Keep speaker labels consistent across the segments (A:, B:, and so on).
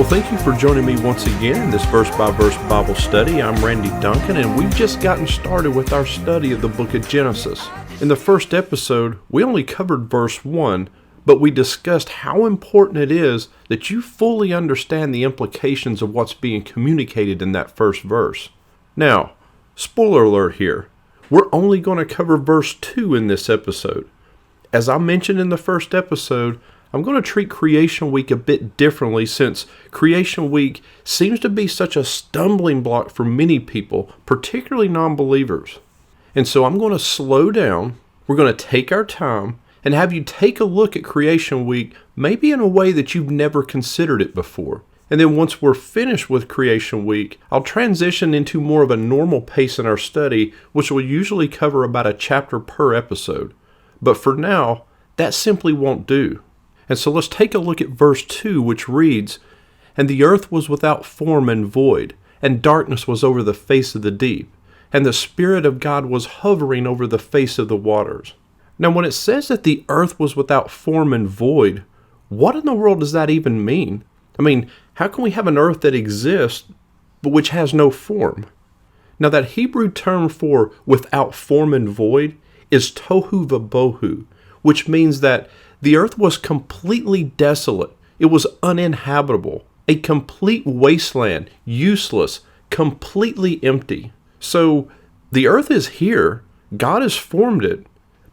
A: Well, thank you for joining me once again in this verse-by-verse Bible study. I'm Randy Duncan, and we've just gotten started with our study of the book of Genesis. In the first episode, we only covered verse 1, but we discussed how important it is that you fully understand the implications of what's being communicated in that first verse. Now, spoiler alert here, we're only going to cover verse 2 in this episode. As I mentioned in the first episode, I'm going to treat Creation Week a bit differently since Creation Week seems to be such a stumbling block for many people, particularly non-believers. And so I'm going to slow down, we're going to take our time, and have you take a look at Creation Week maybe in a way that you've never considered it before. And then once we're finished with Creation Week, I'll transition into more of a normal pace in our study, which will usually cover about a chapter per episode. But for now, that simply won't do. And so let's take a look at verse 2, which reads, "And the earth was without form and void, and darkness was over the face of the deep, and the Spirit of God was hovering over the face of the waters." Now, when it says that the earth was without form and void, what in the world does that even mean? I mean, how can we have an earth that exists, but which has no form? Now, that Hebrew term for without form and void is tohu vabohu, which means that the earth was completely desolate. It was uninhabitable, a complete wasteland, useless, completely empty. So the earth is here, God has formed it,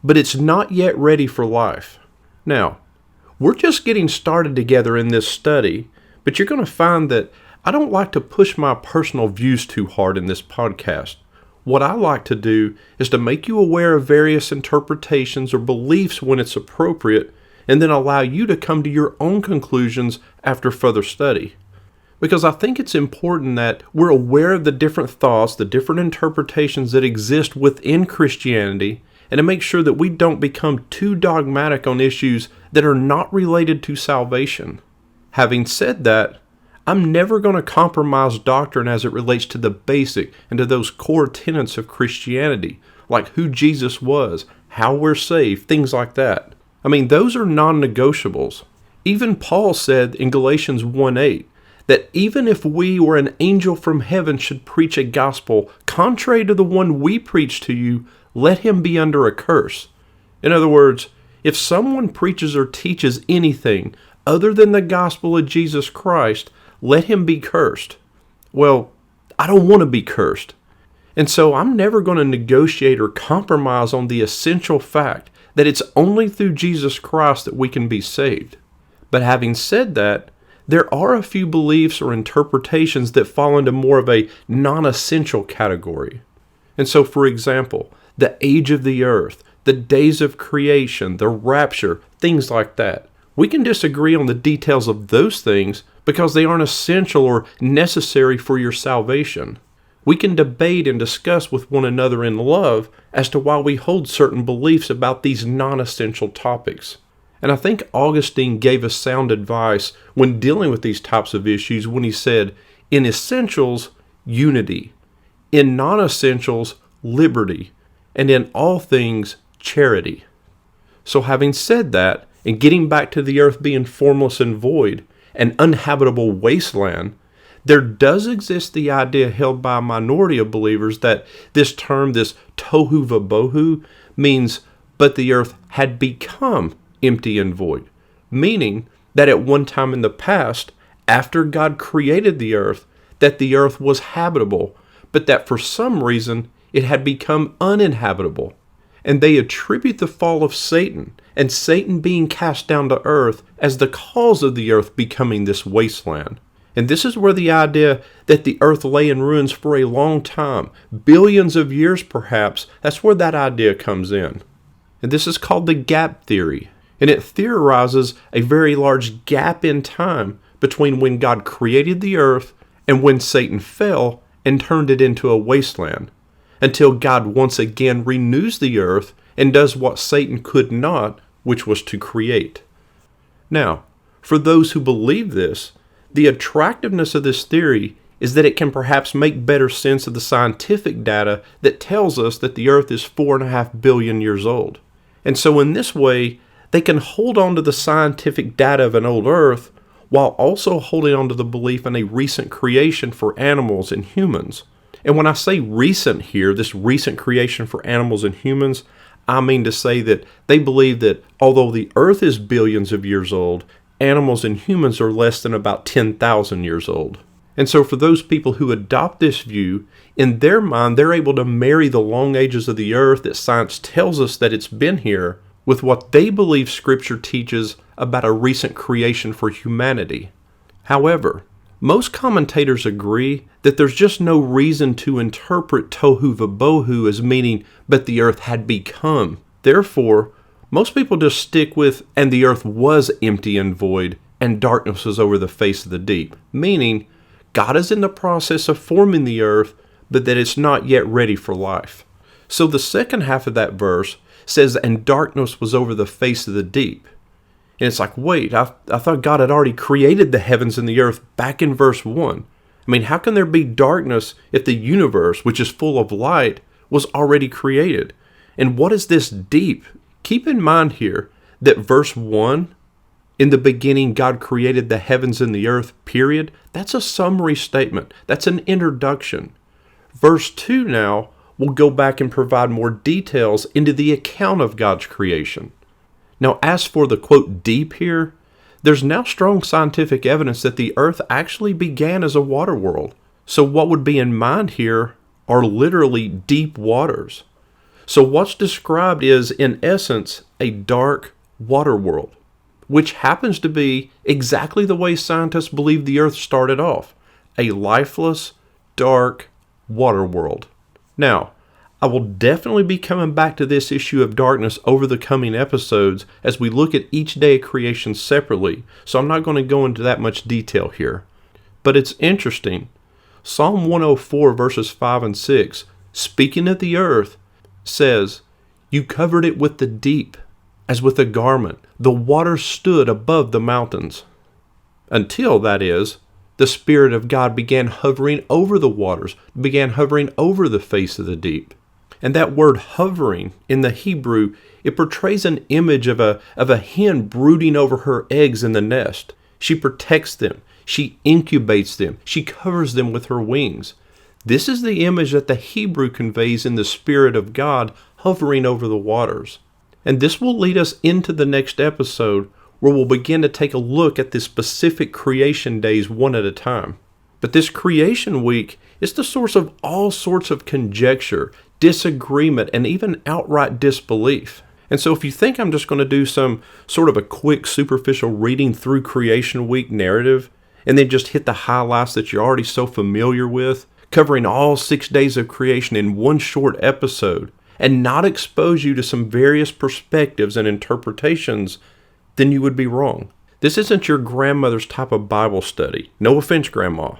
A: but it's not yet ready for life. Now, we're just getting started together in this study, but you're going to find that I don't like to push my personal views too hard in this podcast. What I like to do is to make you aware of various interpretations or beliefs when it's appropriate, and then allow you to come to your own conclusions after further study. Because I think it's important that we're aware of the different thoughts, the different interpretations that exist within Christianity, and to make sure that we don't become too dogmatic on issues that are not related to salvation. Having said that, I'm never going to compromise doctrine as it relates to the basic and to those core tenets of Christianity, like who Jesus was, how we're saved, things like that. I mean, those are non-negotiables. Even Paul said in Galatians 1:8 that even if we or an angel from heaven should preach a gospel contrary to the one we preach to you, let him be under a curse. In other words, if someone preaches or teaches anything other than the gospel of Jesus Christ, let him be cursed. Well, I don't want to be cursed. And so I'm never going to negotiate or compromise on the essential fact that it's only through Jesus Christ that we can be saved. But having said that, there are a few beliefs or interpretations that fall into more of a non-essential category. And so, for example, the age of the earth, the days of creation, the rapture, things like that. We can disagree on the details of those things because they aren't essential or necessary for your salvation. We can debate and discuss with one another in love as to why we hold certain beliefs about these non-essential topics. And I think Augustine gave us sound advice when dealing with these types of issues when he said, in essentials, unity. In non-essentials, liberty. And in all things, charity. So having said that, and getting back to the earth being formless and void, an uninhabitable wasteland, there does exist the idea held by a minority of believers that this term, this tohu vabohu, means but the earth had become empty and void. Meaning that at one time in the past, after God created the earth was habitable, but that for some reason it had become uninhabitable. And they attribute the fall of Satan and Satan being cast down to earth as the cause of the earth becoming this wasteland. And this is where the idea that the earth lay in ruins for a long time, billions of years perhaps, that's where that idea comes in. And this is called the gap theory. And it theorizes a very large gap in time between when God created the earth and when Satan fell and turned it into a wasteland, until God once again renews the earth and does what Satan could not, which was to create. Now, for those who believe this, the attractiveness of this theory is that it can perhaps make better sense of the scientific data that tells us that the earth is 4.5 billion years old. And so in this way, they can hold on to the scientific data of an old earth while also holding on to the belief in a recent creation for animals and humans. And when I say recent here, this recent creation for animals and humans, I mean to say that they believe that although the earth is billions of years old, animals and humans are less than about 10,000 years old. And so for those people who adopt this view, in their mind, they're able to marry the long ages of the earth that science tells us that it's been here with what they believe Scripture teaches about a recent creation for humanity. However, most commentators agree that there's just no reason to interpret tohu vabohu as meaning, but the earth had become. Therefore, most people just stick with, and the earth was empty and void, and darkness was over the face of the deep, meaning God is in the process of forming the earth, but that it's not yet ready for life. So the second half of that verse says, and darkness was over the face of the deep. And it's like, wait, I thought God had already created the heavens and the earth back in verse 1. I mean, how can there be darkness if the universe, which is full of light, was already created? And what is this deep? Keep in mind here that verse 1, in the beginning God created the heavens and the earth, period. That's a summary statement. That's an introduction. Verse 2 now will go back and provide more details into the account of God's creation. Now, as for the quote deep here, there's now strong scientific evidence that the earth actually began as a water world. So what would be in mind here are literally deep waters. So what's described is, in essence, a dark water world, which happens to be exactly the way scientists believe the earth started off, a lifeless, dark water world. Now, I will definitely be coming back to this issue of darkness over the coming episodes as we look at each day of creation separately, so I'm not going to go into that much detail here. But it's interesting. Psalm 104 verses 5 and 6, speaking of the earth, says, "You covered it with the deep, as with a garment. The waters stood above the mountains." Until, that is, the Spirit of God began hovering over the waters, began hovering over the face of the deep. And that word hovering in the Hebrew, it portrays an image of a hen brooding over her eggs in the nest. She protects them. She incubates them. She covers them with her wings. This is the image that the Hebrew conveys in the Spirit of God hovering over the waters. And this will lead us into the next episode, where we'll begin to take a look at the specific creation days one at a time. But this creation week is the source of all sorts of conjecture, disagreement, and even outright disbelief. And so if you think I'm just going to do some sort of a quick superficial reading through creation week narrative, and then just hit the highlights that you're already so familiar with, covering all 6 days of creation in one short episode, and not expose you to some various perspectives and interpretations, then you would be wrong. This isn't your grandmother's type of Bible study. No offense, Grandma.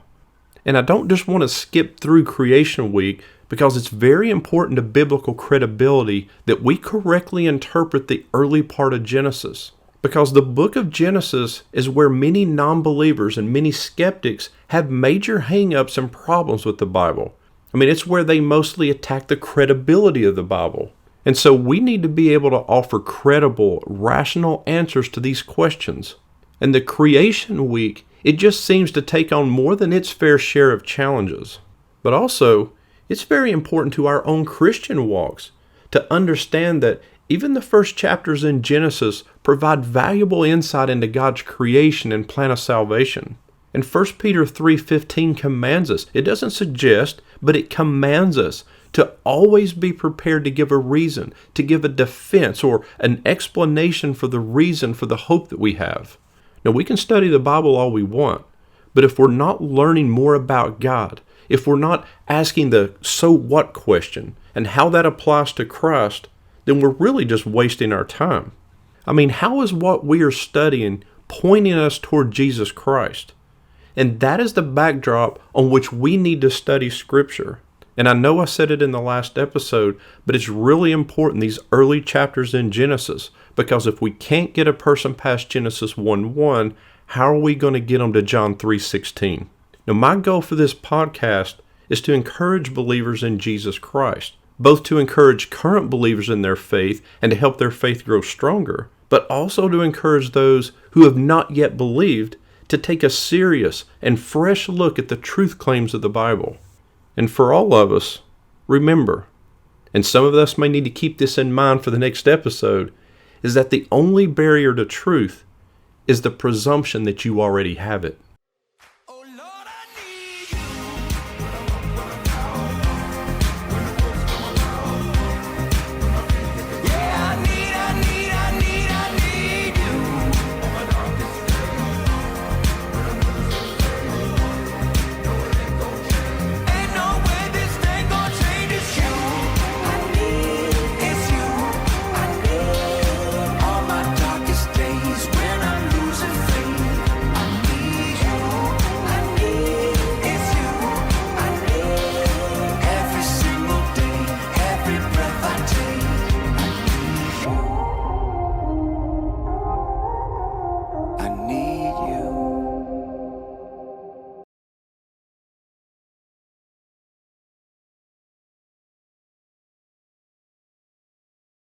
A: And I don't just want to skip through creation week because it's very important to biblical credibility that we correctly interpret the early part of Genesis. Because the book of Genesis is where many non-believers and many skeptics have major hang-ups and problems with the Bible. I mean, it's where they mostly attack the credibility of the Bible. And so we need to be able to offer credible, rational answers to these questions. And the creation week, it just seems to take on more than its fair share of challenges. But also, it's very important to our own Christian walks to understand that even the first chapters in Genesis provide valuable insight into God's creation and plan of salvation. And 1 Peter 3:15 commands us, it doesn't suggest, but it commands us to always be prepared to give a reason, to give a defense or an explanation for the reason for the hope that we have. Now, we can study the Bible all we want, but if we're not learning more about God, if we're not asking the so what question and how that applies to Christ, then we're really just wasting our time. I mean, how is what we are studying pointing us toward Jesus Christ? And that is the backdrop on which we need to study Scripture. And I know I said it in the last episode, but it's really important, these early chapters in Genesis, because if we can't get a person past Genesis 1:1, how are we going to get them to John 3:16? Now, my goal for this podcast is to encourage believers in Jesus Christ, both to encourage current believers in their faith and to help their faith grow stronger, but also to encourage those who have not yet believed to take a serious and fresh look at the truth claims of the Bible. And for all of us, remember, and some of us may need to keep this in mind for the next episode, is that the only barrier to truth is the presumption that you already have it.